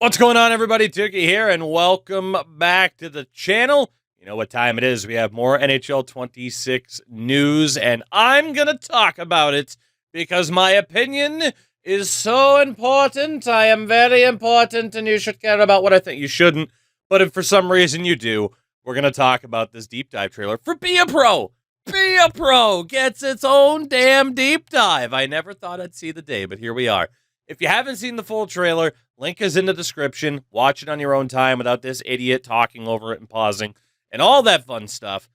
What's going on, everybody? Tookie here, and welcome back to the channel. You know what time it is. We have more NHL 26 news, and I'm going to talk about it because my opinion is so important. I am very important, and you should care about what I think. You shouldn't, but if for some reason you do, we're going to talk about this deep dive trailer for Be A Pro. Be A Pro gets its own damn deep dive. I never thought I'd see the day, but here we are. If you haven't seen the full trailer, link is in the description. Watch it on your own time without this idiot talking over it and pausing and all that fun stuff.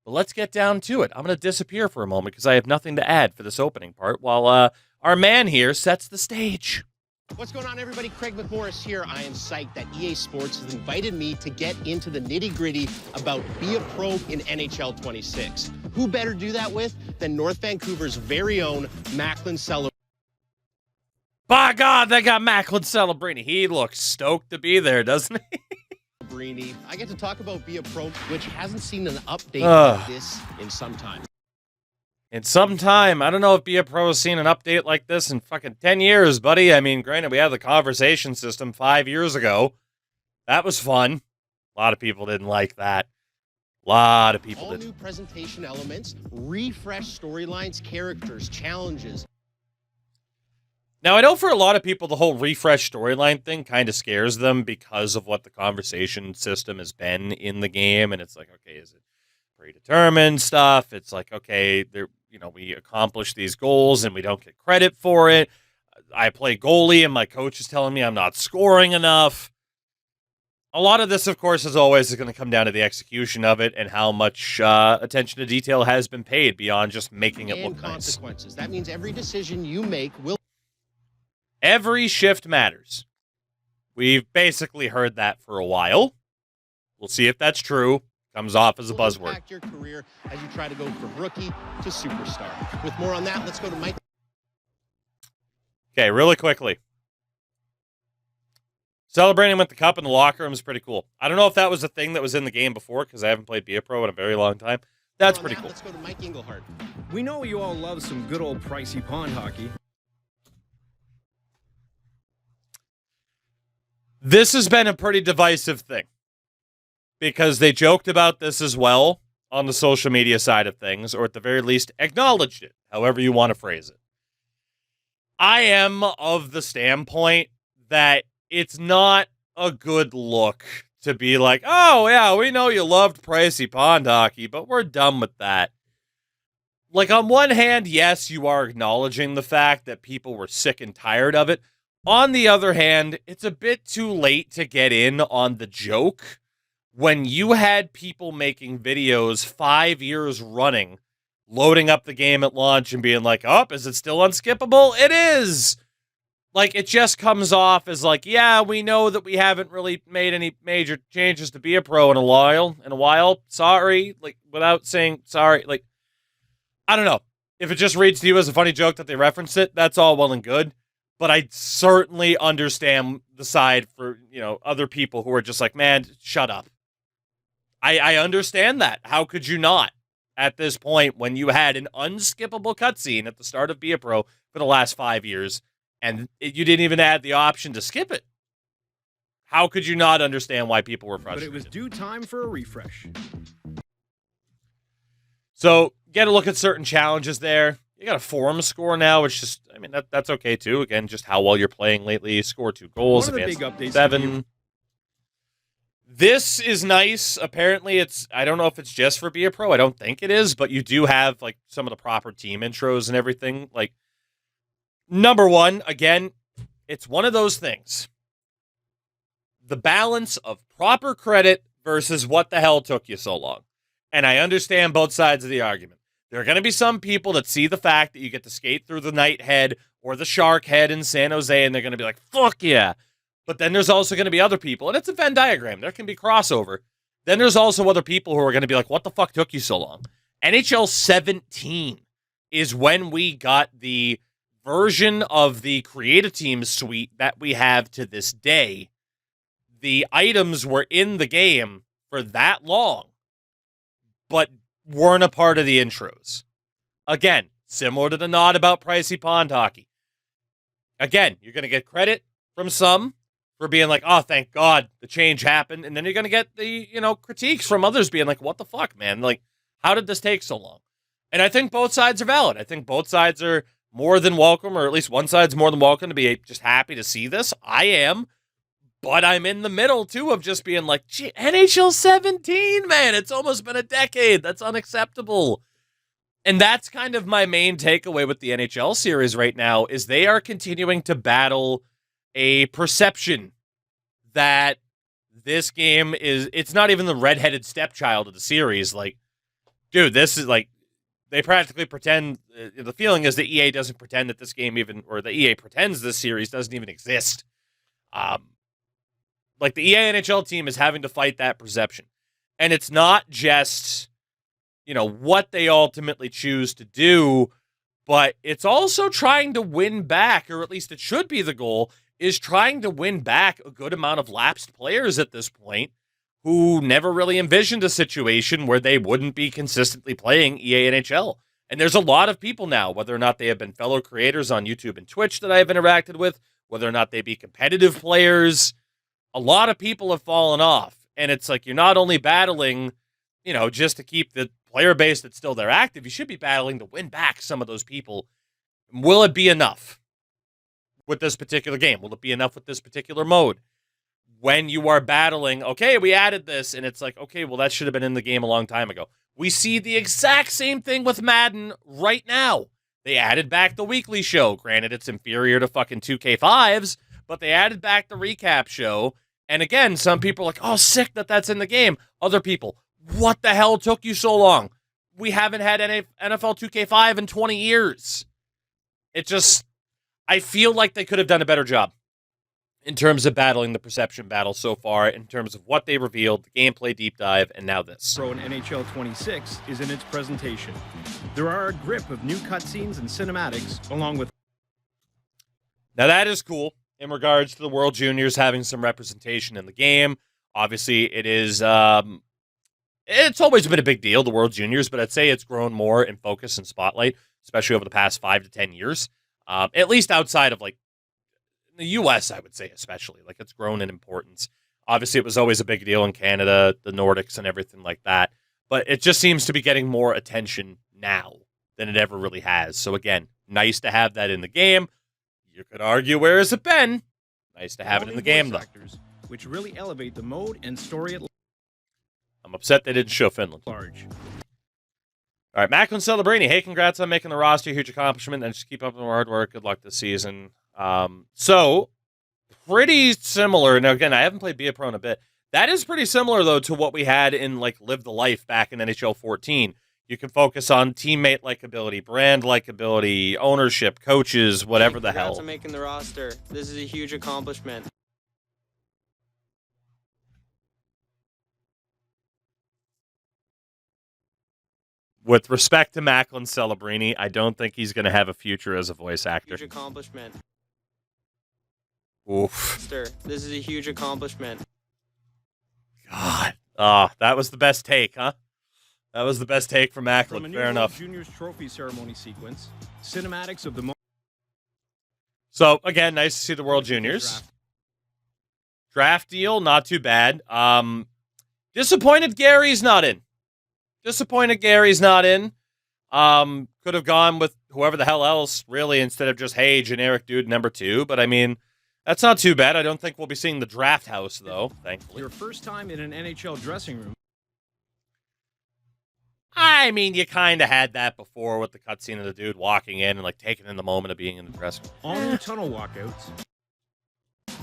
But let's get down to it. I'm going to disappear for a moment because I have nothing to add for this opening part while our man here sets the stage. What's going on, everybody? Craig McMorris here. I am psyched that EA Sports has invited me to get into the nitty-gritty about Be A Pro in NHL 26. Who better do that with than North Vancouver's very own Macklin Celebrini? By God, they got Macklin Celebrini. He looks stoked to be there, doesn't he? I get to talk about Be A Pro, which hasn't seen an update like this in some time. In some time. I don't know if Be A Pro has seen an update like this in fucking 10 years, buddy. I mean, granted, we had the conversation system 5 years ago. That was fun. A lot of people didn't like that. A lot of people didn't. All new presentation elements, refresh storylines, characters, challenges. Now, I know for a lot of people, the whole refresh storyline thing kind of scares them because of what the conversation system has been in the game. And it's like, okay, is it predetermined stuff? It's like, okay, we accomplish these goals and we don't get credit for it. I play goalie and my coach is telling me I'm not scoring enough. A lot of this, of course, as always, is going to come down to the execution of it and how much attention to detail has been paid beyond just making it look nice. Consequences. That means every decision you make will... Every shift matters. We've basically heard that for a while. We'll see if that's true. Comes off as a buzzword. Impact your career as you try to go from rookie to superstar. With more on that, let's go to Mike. Okay, really quickly. Celebrating with the cup in the locker room is pretty cool. I don't know if that was a thing that was in the game before because I haven't played Be A Pro in a very long time. That's pretty cool. Let's go to Mike Engelhardt. We know you all love some good old pricey pond hockey. This has been a pretty divisive thing because they joked about this as well on the social media side of things, or at the very least acknowledged it, however you want to phrase it. I am of the standpoint that it's not a good look to be like, oh, yeah, we know you loved pricey pond hockey, but we're done with that. Like, on one hand, yes, you are acknowledging the fact that people were sick and tired of it. On the other hand, it's a bit too late to get in on the joke when you had people making videos 5 years running, loading up the game at launch and being like, oh, is it still unskippable? It is! Like, it just comes off as like, yeah, we know that we haven't really made any major changes to Be A Pro in a while. Sorry. Like, without saying sorry. Like, I don't know. If it just reads to you as a funny joke that they referenced it, that's all well and good. But I certainly understand the side for, other people who are just like, man, shut up. I understand that. How could you not at this point when you had an unskippable cutscene at the start of Be A Pro for the last 5 years and you didn't even add the option to skip it? How could you not understand why people were frustrated? But it was due time for a refresh. So get a look at certain challenges there. You got a forum score now, which just, that's okay too. Again, just how well you're playing lately. Score 2 goals, advance 7. This is nice. Apparently, I don't know if it's just for Be A Pro. I don't think it is, but you do have like some of the proper team intros and everything. Like, number one, again, it's one of those things. The balance of proper credit versus what the hell took you so long. And I understand both sides of the argument. There are going to be some people that see the fact that you get to skate through the Knight Head or the Shark Head in San Jose, and they're going to be like, fuck yeah. But then there's also going to be other people, and it's a Venn diagram. There can be crossover. Then there's also other people who are going to be like, what the fuck took you so long? NHL 17 is when we got the version of the Create Team suite that we have to this day. The items were in the game for that long, but weren't a part of the intros. Again, similar to the nod about pricey pond hockey. Again, you're going to get credit from some for being like, oh, thank God the change happened. And then you're going to get the, critiques from others being like, what the fuck, man? Like, how did this take so long? And I think both sides are valid. I think both sides are more than welcome, or at least one side's more than welcome to be just happy to see this. I am. But I'm in the middle, too, of just being like, gee, NHL 17, man, it's almost been a decade. That's unacceptable. And that's kind of my main takeaway with the NHL series right now, is they are continuing to battle a perception that this game it's not even the redheaded stepchild of the series. Like, dude, this is like, they practically pretend, the feeling is that EA doesn't pretend that this game even, or the EA pretends this series doesn't even exist. Like, the EA NHL team is having to fight that perception. And it's not just, what they ultimately choose to do, but it's also trying to win back, or at least it should be the goal, is trying to win back a good amount of lapsed players at this point who never really envisioned a situation where they wouldn't be consistently playing EA NHL. And there's a lot of people now, whether or not they have been fellow creators on YouTube and Twitch that I have interacted with, whether or not they be competitive players, a lot of people have fallen off. And it's like, you're not only battling, just to keep the player base that's still there active, you should be battling to win back some of those people. Will it be enough with this particular game? Will it be enough with this particular mode? When you are battling, okay, we added this, and it's like, okay, well, that should have been in the game a long time ago. We see the exact same thing with Madden right now. They added back the weekly show. Granted, it's inferior to fucking 2K5s, but they added back the recap show. And again, some people are like, oh, sick that that's in the game. Other people, what the hell took you so long? We haven't had NFL 2K5 in 20 years. I feel like they could have done a better job in terms of battling the perception battle so far, in terms of what they revealed, the gameplay deep dive, and now this. Pro in NHL 26 is in its presentation. There are a grip of new cutscenes and cinematics, along with... Now that is cool in regards to the World Juniors having some representation in the game. Obviously, it is... it's always been a big deal, the World Juniors, but I'd say it's grown more in focus and spotlight, especially over the past 5 to 10 years. At least outside of, like, the U.S., I would say, especially. Like, it's grown in importance. Obviously, it was always a big deal in Canada, the Nordics, and everything like that. But it just seems to be getting more attention now than it ever really has. So, again, nice to have that in the game. You could argue, where has it been? Nice to have it in the game, though. Which really elevate the mode and story at I'm upset they didn't show Finland. large. All right, Macklin Celebrini. Hey, congrats on making the roster. Huge accomplishment. And just keep up the hard work. Good luck this season. So, pretty similar. Now, again, I haven't played Be a Pro in a bit. That is pretty similar, though, to what we had in, like, Live the Life back in NHL 14. You can focus on teammate likability, brand likability, ownership, coaches, whatever the hell. Congrats on making the roster. This is a huge accomplishment. With respect to Macklin Celebrini, I don't think he's going to have a future as a voice actor. Huge accomplishment. Oof. This is a huge accomplishment. God. That was the best take, huh? That was the best take from Macklin. From a Fair new enough. Juniors trophy ceremony sequence, cinematics of the So, again, nice to see the World Juniors. Draft deal, not too bad. Disappointed Gary's not in. Could have gone with whoever the hell else, really, instead of just, hey, generic dude number 2. But, I mean, that's not too bad. I don't think we'll be seeing the draft house, though, thankfully. Your first time in an NHL dressing room. I mean, you kind of had that before with the cutscene of the dude walking in and, like, taking in the moment of being in the dressing room. All new tunnel walkouts.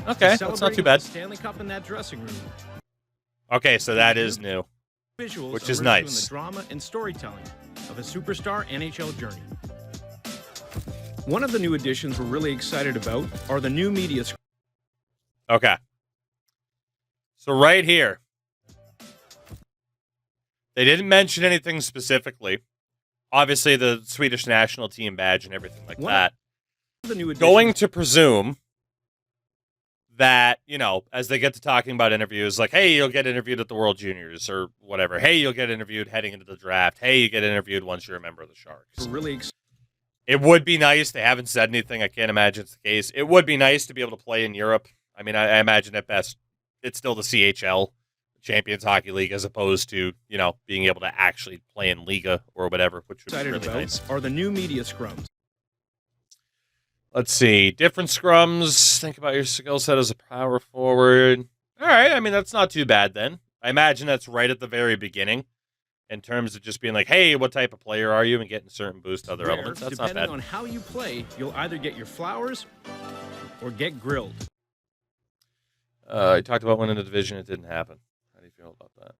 Okay, that's not too bad. The Stanley Cup in that dressing room. Okay, so that is new. Visuals Which is immerse you nice. in the drama and storytelling of a superstar NHL journey. One of the new additions we're really excited about are the new media screens. Okay. So right here, they didn't mention anything specifically. Obviously, the Swedish national team badge and everything like that. The new additions Going to presume that, as they get to talking about interviews, like, hey, you'll get interviewed at the World Juniors or whatever. Hey, you'll get interviewed heading into the draft. Hey, you get interviewed once you're a member of the Sharks. we're really It would be nice. They haven't said anything. I can't imagine it's the case. It would be nice to be able to play in Europe. I mean, I imagine at best it's still the CHL, Champions Hockey League, as opposed to, being able to actually play in Liga or whatever, which would be Excited really about nice. are the new media scrums. Let's see. Different scrums. Think about your skill set as a power forward. All right. I mean, that's not too bad then. I imagine that's right at the very beginning in terms of just being like, hey, what type of player are you? And getting certain boost to other Where, elements. That's not depending bad. on how you play, you'll either get your flowers or get grilled. I talked about winning the division. It didn't happen. How do you feel about that?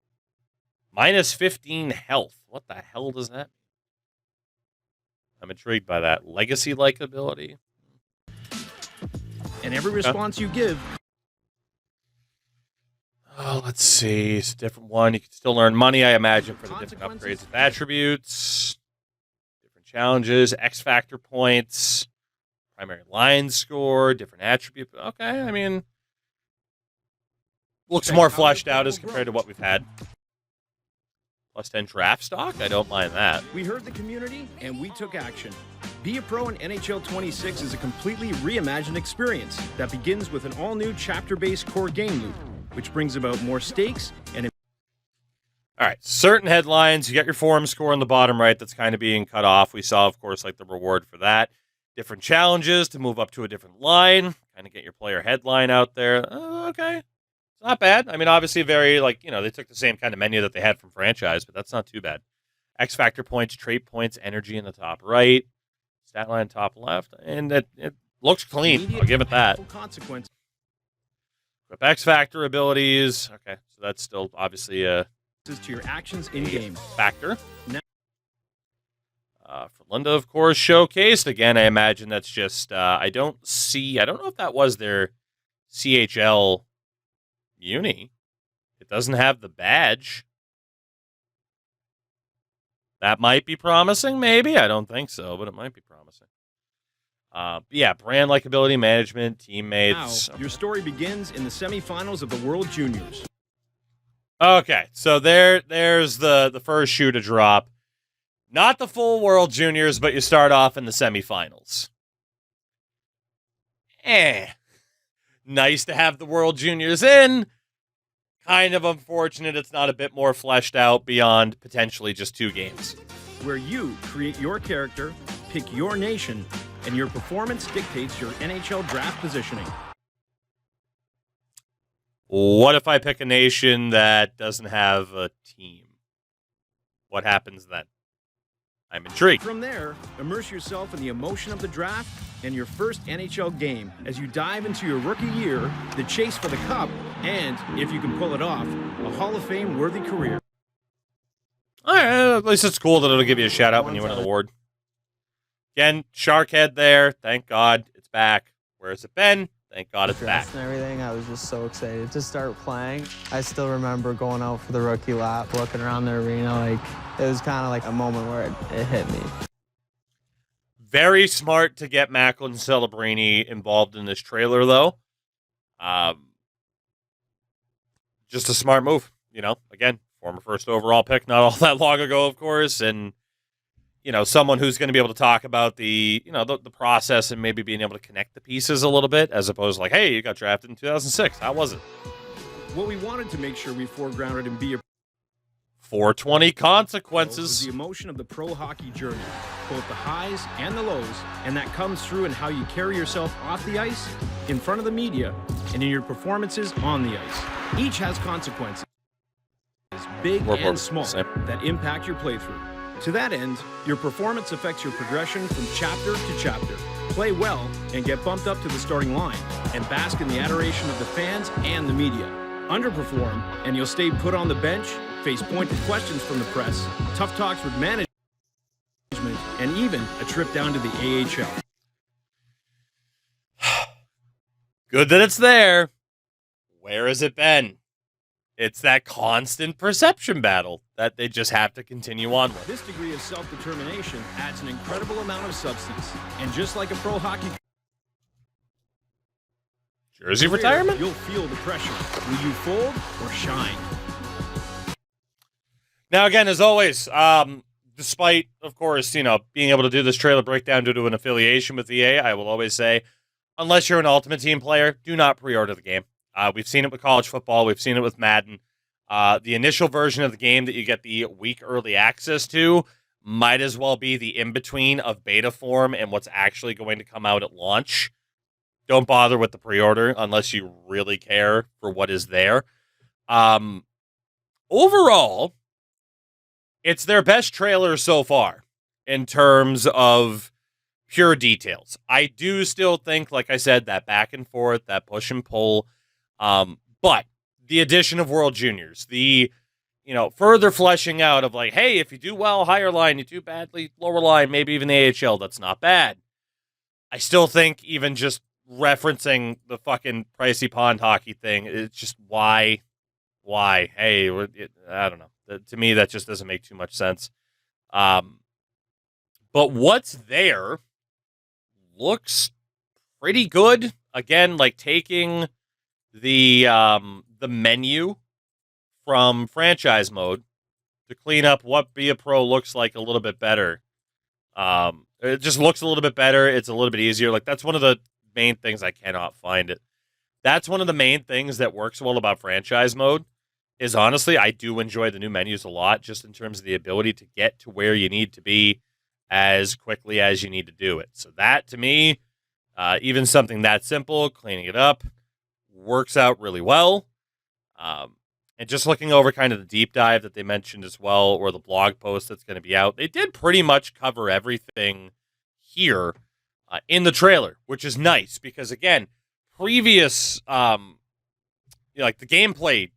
Minus 15 health. What the hell does that mean? I'm intrigued by that. Legacy-like ability. And every response you give. Oh, let's see. It's a different one. You can still earn money, I imagine, for the different Consequences. upgrades of attributes. Different challenges, X Factor points, primary line score, different attribute. Okay, I mean, looks more fleshed out as compared to what we've had. Plus 10 draft stock? I don't mind that. We heard the community and we took action. Be a Pro in NHL 26 is a completely reimagined experience that begins with an all-new chapter-based core game loop, which brings about more stakes and All right, certain headlines. You got your forum score on the bottom right that's kind of being cut off. We saw, of course, like the reward for that. Different challenges to move up to a different line. Kind of get your player headline out there. Okay. It's not bad. I mean, obviously very, they took the same kind of menu that they had from franchise, but that's not too bad. X Factor points, trait points, energy in the top right, stat line top left, and it looks clean. immediate I'll give it that. impactful consequences. Equip X Factor abilities. Okay, so that's still obviously a To your actions in-game. factor. Now- For Linda, of course, showcased. Again, I imagine that's just, I don't know if that was their CHL uni. It doesn't have the badge. That might be promising, maybe. I don't think so, but it might be promising. But yeah, brand likability management, teammates. Now, your story begins in the semifinals of the World Juniors. Okay, so there's the first shoe to drop. Not the full World Juniors, but you start off in the semifinals. Nice to have the World Juniors in. Kind of unfortunate it's not a bit more fleshed out beyond potentially just 2 games. Where you create your character, pick your nation, and your performance dictates your NHL draft positioning. What if I pick a nation that doesn't have a team? What happens then? I'm intrigued. From there, immerse yourself in the emotion of the draft and your first NHL game as you dive into your rookie year, the chase for the cup, and, if you can pull it off, a Hall of Fame worthy career. All right, at least it's cool that it'll give you a shout out when you win an award. Again, Sharkhead there. Thank God it's back. Where has it been? Thank God it's back. And everything, I was just so excited to start playing. I still remember going out for the rookie lap, looking around the arena, it was kind of like a moment where it hit me. Very smart to get Macklin and Celebrini involved in this trailer, though. Just a smart move, Again, former first overall pick, not all that long ago, of course, and someone who's going to be able to talk about the process and maybe being able to connect the pieces a little bit, as opposed to like, hey, you got drafted in 2006. How was it? What we wanted to make sure we foregrounded in Be a 420 was consequences. the emotion of the pro hockey journey, both the highs and the lows, and that comes through in how you carry yourself off the ice, in front of the media, and in your performances on the ice. Each has consequences, big and small, Same. that impact your playthrough. To that end, your performance affects your progression from chapter to chapter. Play well and get bumped up to the starting line, and bask in the adoration of the fans and the media. Underperform, and you'll stay put on the bench, face pointed questions from the press, tough talks with management, and even a trip down to the AHL. Good that it's there. Where has it been? It's that constant perception battle that they just have to continue on with. This degree of self-determination adds an incredible amount of substance, and just like a pro hockey Jersey career, retirement? you'll feel the pressure. Will you fold or shine? Now, again, as always, despite, of course, being able to do this trailer breakdown due to an affiliation with EA, I will always say unless you're an Ultimate Team player, do not pre-order the game. We've seen it with college football. We've seen it with Madden. The initial version of the game that you get the week early access to might as well be the in-between of beta form and what's actually going to come out at launch. Don't bother with the pre-order unless you really care for what is there. Overall, it's their best trailer so far in terms of pure details. I do still think, like I said, that back and forth, that push and pull, but the addition of World Juniors, the further fleshing out of like, hey, if you do well, higher line, you do badly, lower line, maybe even the AHL, that's not bad. I still think even just referencing the fucking pricey pond hockey thing, it's just why? Hey, I don't know. To me, that just doesn't make too much sense. But what's there looks pretty good. Again, like taking the menu from franchise mode to clean up what Be a Pro looks like a little bit better. It just looks a little bit better. It's a little bit easier. Like that's one of the main things. I cannot find it. That's one of the main things that works well about franchise mode is honestly, I do enjoy the new menus a lot, just in terms of the ability to get to where you need to be as quickly as you need to do it. So that, to me, even something that simple, cleaning it up, works out really well. And just looking over kind of the deep dive that they mentioned as well, or the blog post that's going to be out, they did pretty much cover everything here in the trailer, which is nice because, again, previous, like the gameplay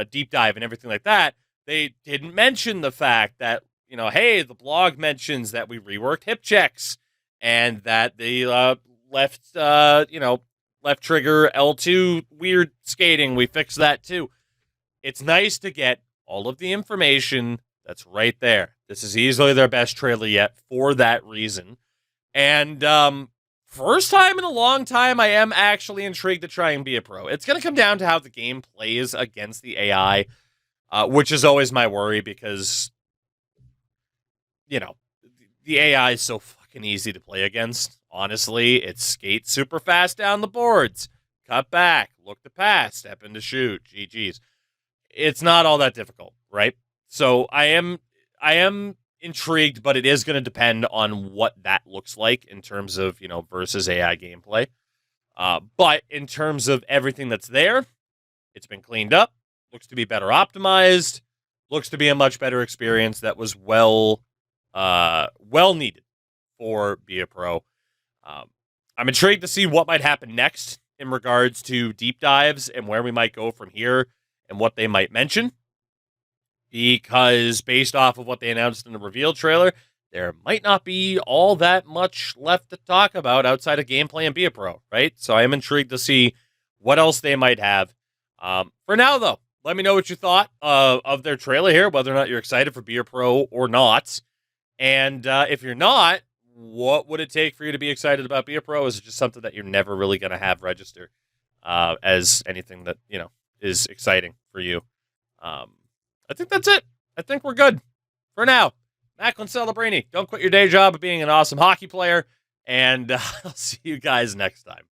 deep dive and everything like that, they didn't mention the fact that, hey, the blog mentions that we reworked hip checks and that they left trigger L2 weird skating. We fixed that too. It's nice to get all of the information that's right there. This is easily their best trailer yet for that reason. And first time in a long time, I am actually intrigued to try and be a pro. It's going to come down to how the game plays against the AI, which is always my worry because, the AI is so fucking easy to play against. Honestly, it skates super fast down the boards. Cut back, look to pass, step in to shoot. GG's. It's not all that difficult, right? So I am intrigued, but it is going to depend on what that looks like in terms of, versus AI gameplay. But in terms of everything that's there, it's been cleaned up, looks to be better optimized, looks to be a much better experience that was well needed for Be a Pro. I'm intrigued to see what might happen next in regards to deep dives and where we might go from here and what they might mention. Because based off of what they announced in the reveal trailer, there might not be all that much left to talk about outside of gameplay and Be a Pro, right? So I am intrigued to see what else they might have. For now, though, let me know what you thought of their trailer here, whether or not you're excited for Be a Pro or not. And if you're not, what would it take for you to be excited about Be a Pro? Is it just something that you're never really going to have register as anything that, is exciting for you? I think that's it. I think we're good for now. Macklin Celebrini, don't quit your day job of being an awesome hockey player, and I'll see you guys next time.